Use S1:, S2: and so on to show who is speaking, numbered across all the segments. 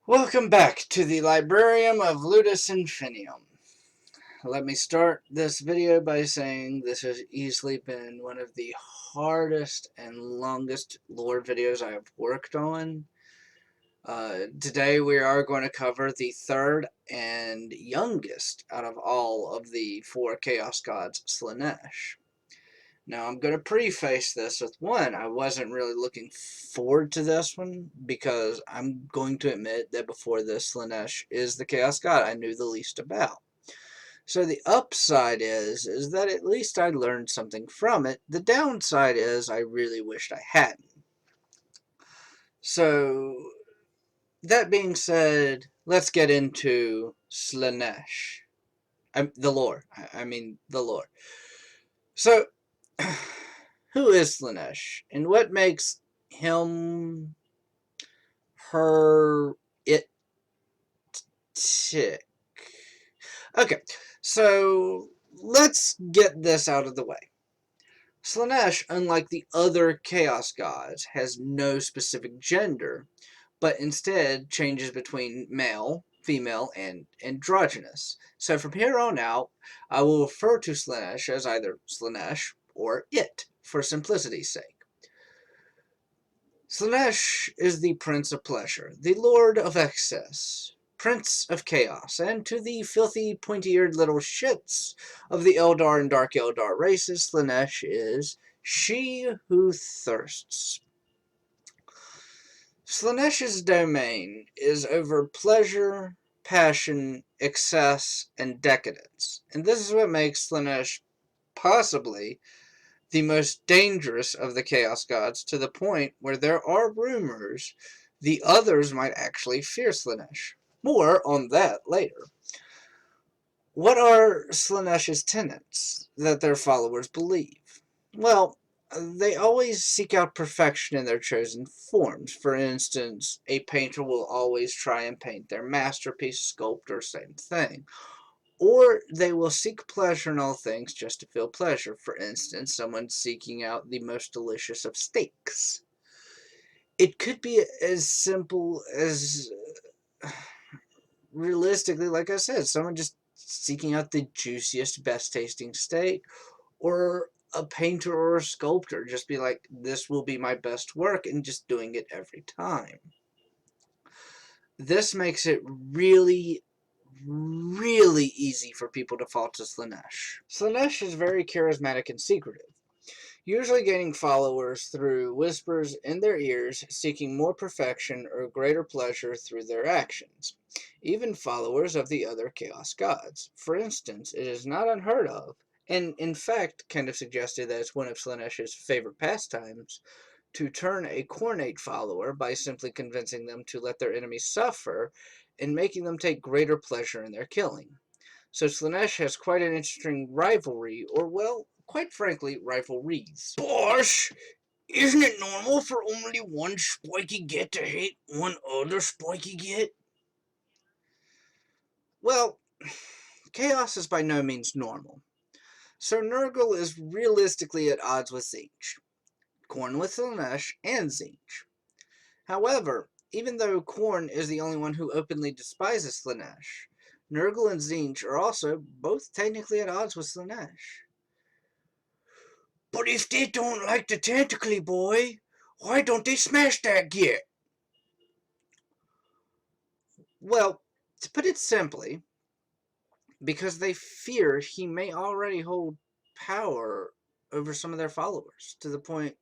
S1: Welcome back to the Librarium of Ludus Infinium. Let me start this video by saying this has easily been one of the hardest and longest lore videos I have worked on. Today we are going to cover the third and youngest out of all of the four Chaos Gods, Slaanesh. Now, I'm going to preface this with one, I wasn't really looking forward to this one because I'm going to admit that before this, Slaanesh is the Chaos God I knew the least about. So the upside is that at least I learned something from it. The downside is I really wished I hadn't. So, that being said, let's get into Slaanesh. The lore. I mean, the lore. So, who is Slaanesh, and what makes him, her, it tick? Okay, so let's get this out of the way. Slaanesh, unlike the other Chaos Gods, has no specific gender, but instead changes between male, female, and androgynous. So from here on out, I will refer to Slaanesh as either Slaanesh or it, for simplicity's sake. Slaanesh is the Prince of Pleasure, the Lord of Excess, Prince of Chaos, and to the filthy, pointy-eared little shits of the Eldar and Dark Eldar races, Slaanesh is she who thirsts. Slaanesh's domain is over pleasure, passion, excess, and decadence, and this is what makes Slaanesh possibly the most dangerous of the Chaos Gods, to the point where there are rumors the others might actually fear Slaanesh. More on that later. What are Slaanesh's tenets that their followers believe? Well, they always seek out perfection in their chosen forms. For instance, a painter will always try and paint their masterpiece, sculptor, same thing. Or they will seek pleasure in all things just to feel pleasure. For instance, someone seeking out the most delicious of steaks. It could be as simple as, realistically, like I said, someone just seeking out the juiciest, best tasting steak, or a painter or a sculptor just be like, this will be my best work, and just doing it every time. This makes it really, really easy for people to fall to Slaanesh. Slaanesh is very charismatic and secretive, usually gaining followers through whispers in their ears, seeking more perfection or greater pleasure through their actions. Even followers of the other Chaos Gods. For instance, it is not unheard of, and in fact kind of suggested that it's one of Slaanesh's favorite pastimes, to turn a Khornate follower by simply convincing them to let their enemies suffer and making them take greater pleasure in their killing. So Slaanesh has quite an interesting rivalry, or well, quite frankly, rivalries. Bosh! Isn't it normal for only one spiky get to hate one other spiky get? Well, chaos is by no means normal. So Nurgle is realistically at odds with Tzeentch, Khorne with Slaanesh, and Tzeentch. However, even though Khorne is the only one who openly despises Slaanesh, Nurgle and Tzeentch are also both technically at odds with Slaanesh. But if they don't like the tentacly boy, why don't they smash that git? Well, to put it simply, because they fear he may already hold power over some of their followers, to the point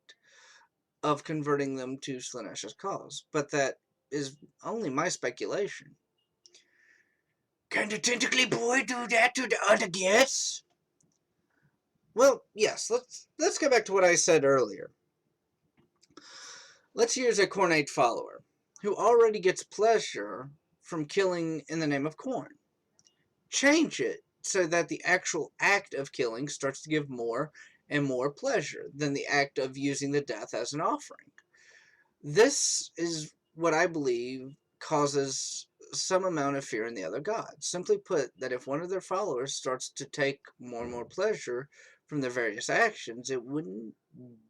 S1: of converting them to Slaanesh's cause. But that is only my speculation. Can the tentacly boy do that to the other gits? Well, yes, let's go back to what I said earlier. Let's use a Khornate follower, who already gets pleasure from killing in the name of Khorne. Change it so that the actual act of killing starts to give more and more pleasure than the act of using the death as an offering. This is what I believe causes some amount of fear in the other gods. Simply put, that if one of their followers starts to take more and more pleasure from their various actions, it wouldn't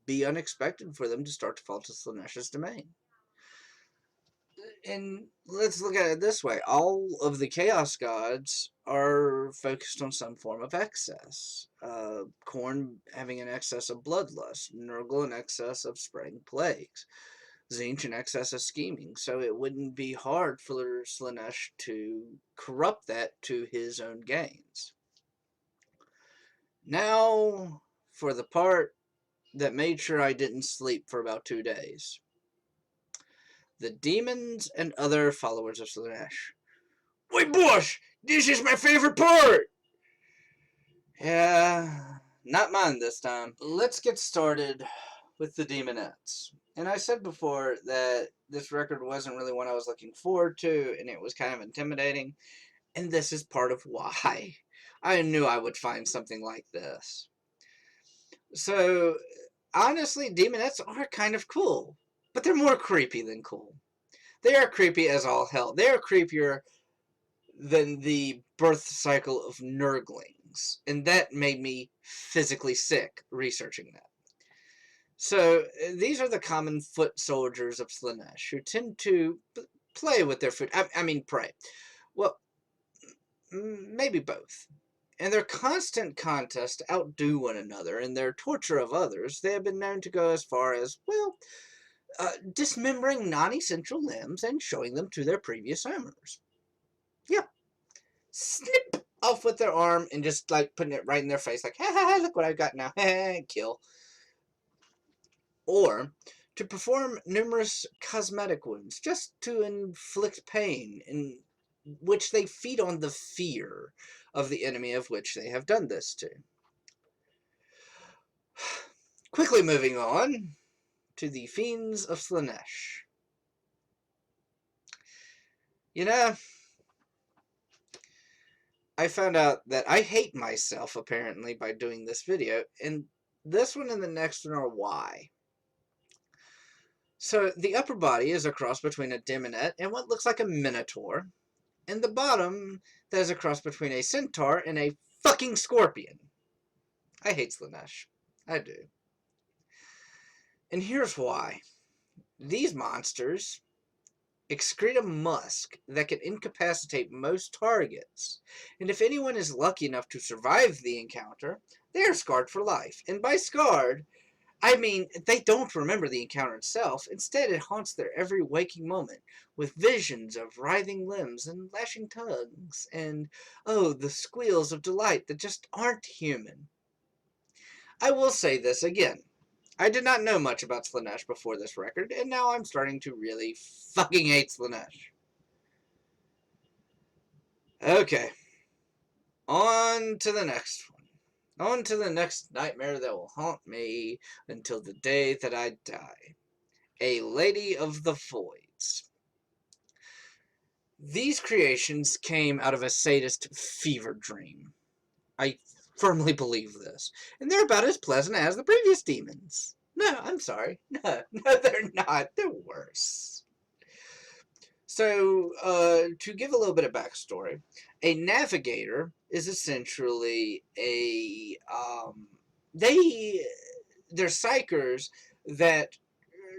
S1: be unexpected for them to start to fall to Slaanesh's domain. And let's look at it this way. All of the Chaos Gods are focused on some form of excess. Khorne having an excess of bloodlust, Nurgle an excess of spreading plagues, Tzeentch an excess of scheming. So it wouldn't be hard for Slaanesh to corrupt that to his own gains. Now, for the part that made sure I didn't sleep for about 2 days. The demons and other followers of Slaanesh. Wait, boss! This is my favorite part! Yeah, not mine this time. Let's get started with the demonettes. And I said before that this record wasn't really one I was looking forward to, and it was kind of intimidating. And this is part of why. I knew I would find something like this. So, honestly, demonettes are kind of cool. But they're more creepy than cool. They are creepy as all hell. They are creepier than the birth cycle of Nurglings. And that made me physically sick researching that. So, these are the common foot soldiers of Slaanesh, who tend to play with their foot. I mean, pray. Well, maybe both. In their constant contest to outdo one another in their torture of others, they have been known to go as far as, well, dismembering non-essential limbs and showing them to their previous owners. Yep. Snip off with their arm and just like putting it right in their face, like, ha ha ha, look what I've got now, kill. Or to perform numerous cosmetic wounds, just to inflict pain, in which they feed on the fear of the enemy of which they have done this to. Quickly moving on to the Fiends of Slaanesh. You know, I found out that I hate myself, apparently, by doing this video, and this one and the next one are why. So, the upper body is a cross between a demonette and what looks like a minotaur, and the bottom, that is a cross between a centaur and a fucking scorpion. I hate Slaanesh. I do. And here's why. These monsters excrete a musk that can incapacitate most targets, and if anyone is lucky enough to survive the encounter, they are scarred for life. And by scarred, I mean they don't remember the encounter itself. Instead, it haunts their every waking moment with visions of writhing limbs and lashing tongues, and oh, the squeals of delight that just aren't human. I will say this again. I did not know much about Slaanesh before this record, and now I'm starting to really fucking hate Slaanesh. Okay. On to the next one. On to the next nightmare that will haunt me until the day that I die. A Lady of the Voids. These creations came out of a sadist fever dream. I firmly believe this. And they're about as pleasant as the previous demons. No, I'm sorry. No, they're not. They're worse. So, to give a little bit of backstory, a navigator is essentially they're psychers that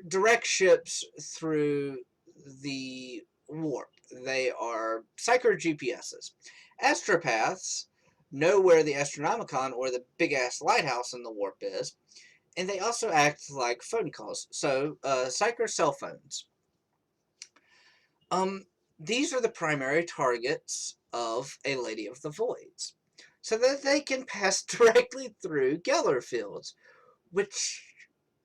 S1: direct ships through the warp. They are psyker GPSs. Astropaths know where the Astronomicon or the big-ass lighthouse in the warp is, and they also act like phone calls. So, psyker cell phones. These are the primary targets of a Lady of the Voids, so that they can pass directly through Geller fields, which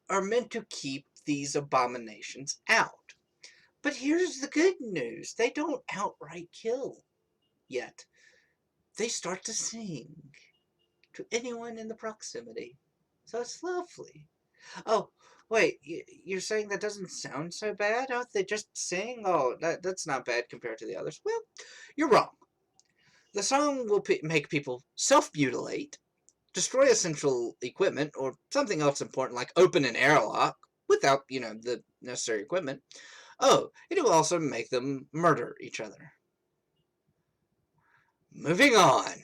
S1: are meant to keep these abominations out. But here's the good news. They don't outright kill yet. They start to sing to anyone in the proximity. So it's lovely. Oh, wait, you're saying that doesn't sound so bad? Oh, they just sing? Oh, that's not bad compared to the others. Well, you're wrong. The song will make people self-mutilate, destroy essential equipment, or something else important like open an airlock without, the necessary equipment. Oh, it will also make them murder each other. Moving on.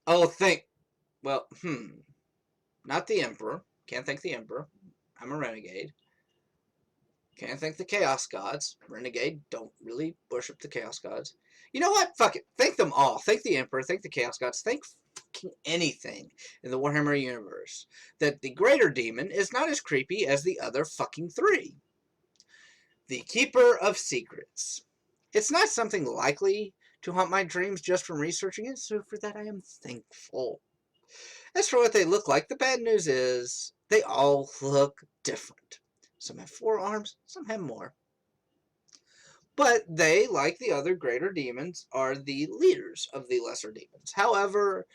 S1: Oh, not the Emperor. Can't thank the Emperor. I'm a renegade. Can't thank the Chaos Gods. Renegade, don't really worship the Chaos Gods. You know what? Fuck it. Thank them all. Thank the Emperor. Thank the Chaos Gods. Thank fucking anything in the Warhammer universe. That the Greater Demon is not as creepy as the other fucking three. The Keeper of Secrets. It's not something likely to haunt my dreams just from researching it, so for that I am thankful. As for what they look like, the bad news is they all look different. Some have 4 arms, some have more. But they, like the other greater demons, are the leaders of the lesser demons. However,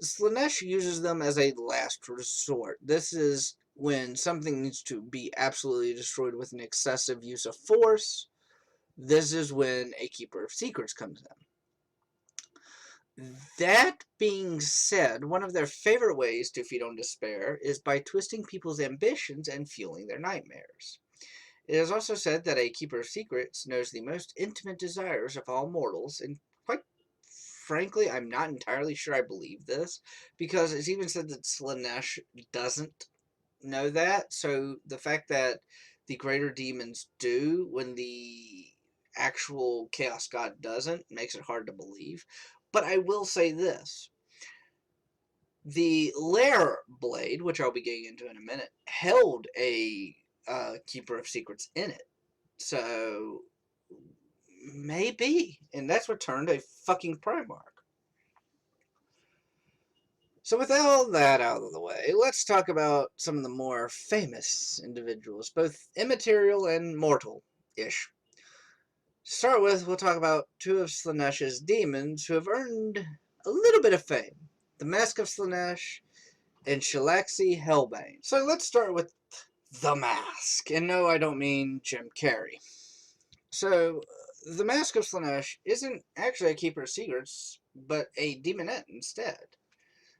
S1: Slaanesh uses them as a last resort. This is when something needs to be absolutely destroyed with an excessive use of force. This is when a Keeper of Secrets comes in. That being said, one of their favorite ways to feed on despair is by twisting people's ambitions and fueling their nightmares. It is also said that a Keeper of Secrets knows the most intimate desires of all mortals, and quite frankly, I'm not entirely sure I believe this, because it's even said that Slaanesh doesn't know that, so the fact that the greater demons do when the actual Chaos God doesn't makes it hard to believe. But I will say this. The Lair Blade, which I'll be getting into in a minute, held a Keeper of Secrets in it. So, maybe. And that's what turned a fucking Primarch. So with all that out of the way, let's talk about some of the more famous individuals, both immaterial and mortal-ish. To start with, we'll talk about 2 of Slaanesh's demons who have earned a little bit of fame. The Mask of Slaanesh and Shalaxi Hellbane. So let's start with the Mask. And no, I don't mean Jim Carrey. So, the Mask of Slaanesh isn't actually a Keeper of Secrets, but a demonette instead.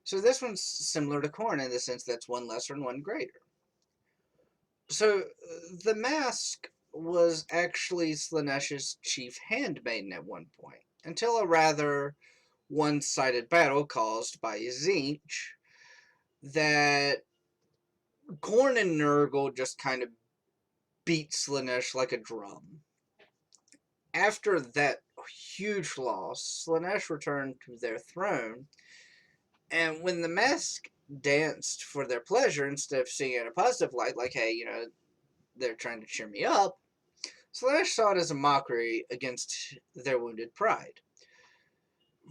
S1: So this one's similar to Khorne in the sense that's one lesser and one greater. So, the Mask was actually Slaanesh's chief handmaiden at one point, until a rather one-sided battle caused by Tzeentch that Khorne and Nurgle just kind of beat Slaanesh like a drum. After that huge loss, Slaanesh returned to their throne, and when the Mask danced for their pleasure instead of seeing it in a positive light, like, hey, you know, they're trying to cheer me up, Slaanesh saw it as a mockery against their wounded pride.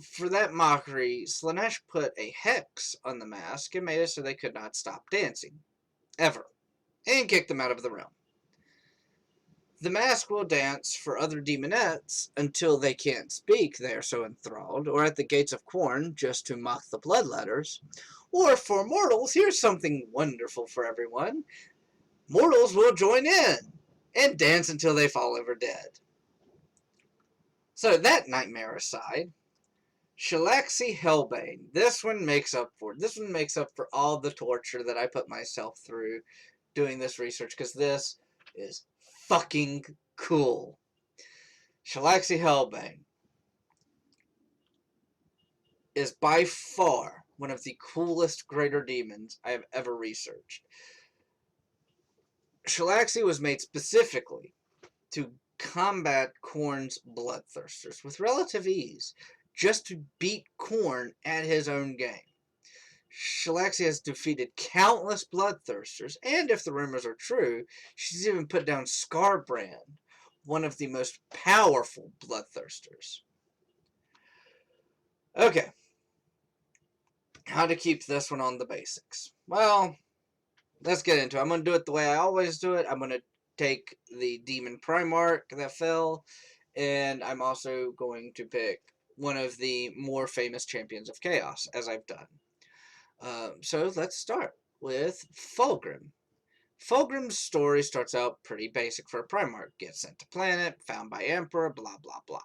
S1: For that mockery, Slaanesh put a hex on the Mask and made it so they could not stop dancing. Ever. And kicked them out of the realm. The Mask will dance for other demonettes until they can't speak, they are so enthralled, or at the gates of Khorne just to mock the bloodletters. Or for mortals, here's something wonderful for everyone. Mortals will join in and dance until they fall over dead. So that nightmare aside, Shalaxi Hellbane. This one makes up for all the torture that I put myself through doing this research, because this is fucking cool. Shalaxi Hellbane is by far one of the coolest greater demons I have ever researched. Shalaxi was made specifically to combat Khorne's bloodthirsters with relative ease, just to beat Khorne at his own game. Shalaxi has defeated countless bloodthirsters, and if the rumors are true, she's even put down Scarbrand, one of the most powerful bloodthirsters. Okay. How to keep this one on the basics. Well, let's get into it. I'm going to do it the way I always do it. I'm going to take the Demon Primarch that fell, and I'm also going to pick one of the more famous Champions of Chaos, as I've done. So let's start with Fulgrim. Fulgrim's story starts out pretty basic for a Primarch. Gets sent to planet, found by Emperor, blah blah blah.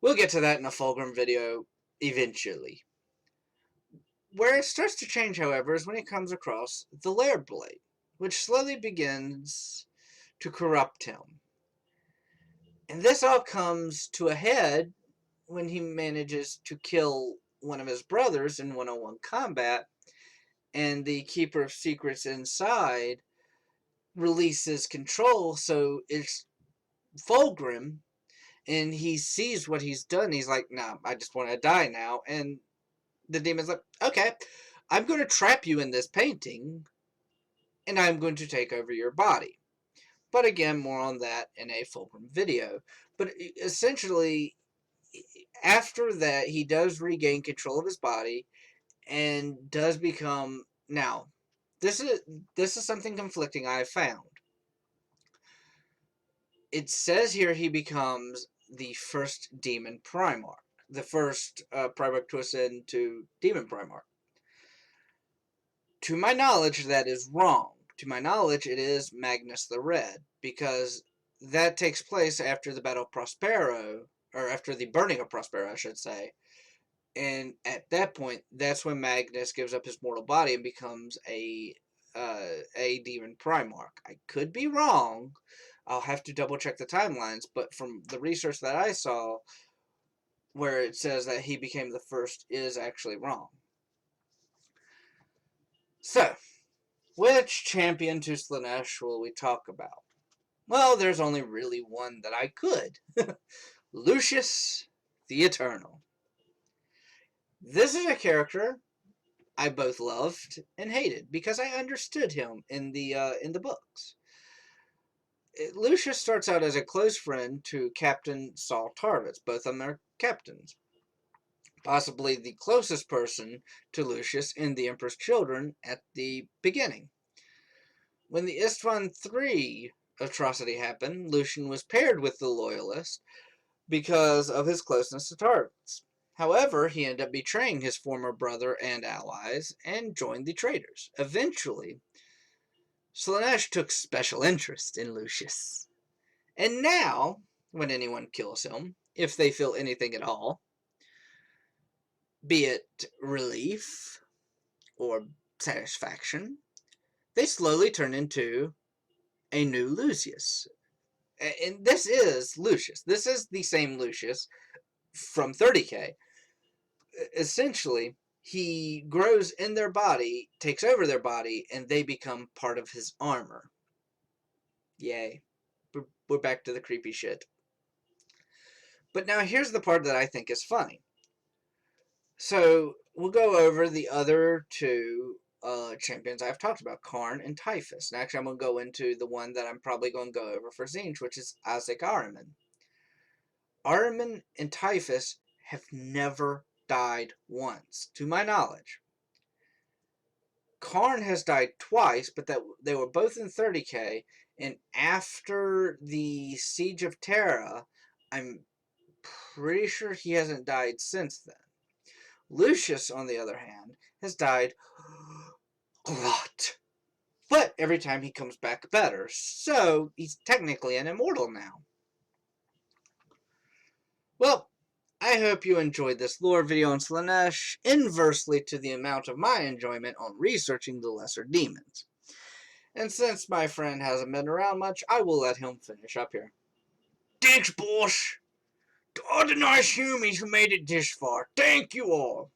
S1: We'll get to that in a Fulgrim video eventually. Where it starts to change, however, is when he comes across the Lair Blade, which slowly begins to corrupt him. And this all comes to a head when he manages to kill one of his brothers in one-on-one combat, and the Keeper of Secrets inside releases control, so it's Fulgrim, and he sees what he's done. He's like, nah, I just want to die now. And the demon's like, okay, I'm going to trap you in this painting, and I'm going to take over your body. But again, more on that in a Fulgrim video. But essentially, after that, he does regain control of his body and does become... Now, this is something conflicting I found. It says here he becomes the first demon Primarch. The first Primarch to ascend to Demon Primarch. To my knowledge, that is wrong. To my knowledge, it is Magnus the Red, because that takes place after the Battle of Prospero, or after the burning of Prospero, I should say. And at that point, that's when Magnus gives up his mortal body and becomes a demon Primarch. I could be wrong. I'll have to double check the timelines, but from the research that I saw, where it says that he became the first is actually wrong. So, which champion to Slaanesh will we talk about? Well, there's only really one that I could. Lucius the Eternal. This is a character I both loved and hated because I understood him in the books. Lucius starts out as a close friend to Captain Saul Tarvitz. Both of them are captains. Possibly the closest person to Lucius in the Emperor's Children at the beginning. When the Istvan III atrocity happened, Lucian was paired with the Loyalist because of his closeness to Tarvitz. However, he ended up betraying his former brother and allies and joined the traitors. Eventually, Slaanesh took special interest in Lucius. And now, when anyone kills him, if they feel anything at all, be it relief or satisfaction, they slowly turn into a new Lucius. And this is Lucius. This is the same Lucius from 30k. Essentially, he grows in their body, takes over their body, and they become part of his armor. Yay. We're back to the creepy shit. But now here's the part that I think is funny. So, we'll go over the other two champions I've talked about, Karn and Typhus. And actually, I'm going to go into the one that I'm probably going to go over for Tzeentch, which is Isaac Ahriman. Ahriman and Typhus have never died once, to my knowledge. Karn has died twice, but that they were both in 30k, and after the Siege of Terra, I'm pretty sure he hasn't died since then. Lucius, on the other hand, has died a lot. But every time he comes back better, so he's technically an immortal now. Well, I hope you enjoyed this lore video on Slaanesh, inversely to the amount of my enjoyment on researching the lesser demons. And since my friend hasn't been around much, I will let him finish up here. Thanks, boss. To all the nice humans who made it this far, thank you all.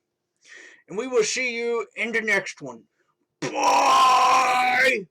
S1: And we will see you in the next one. Bye!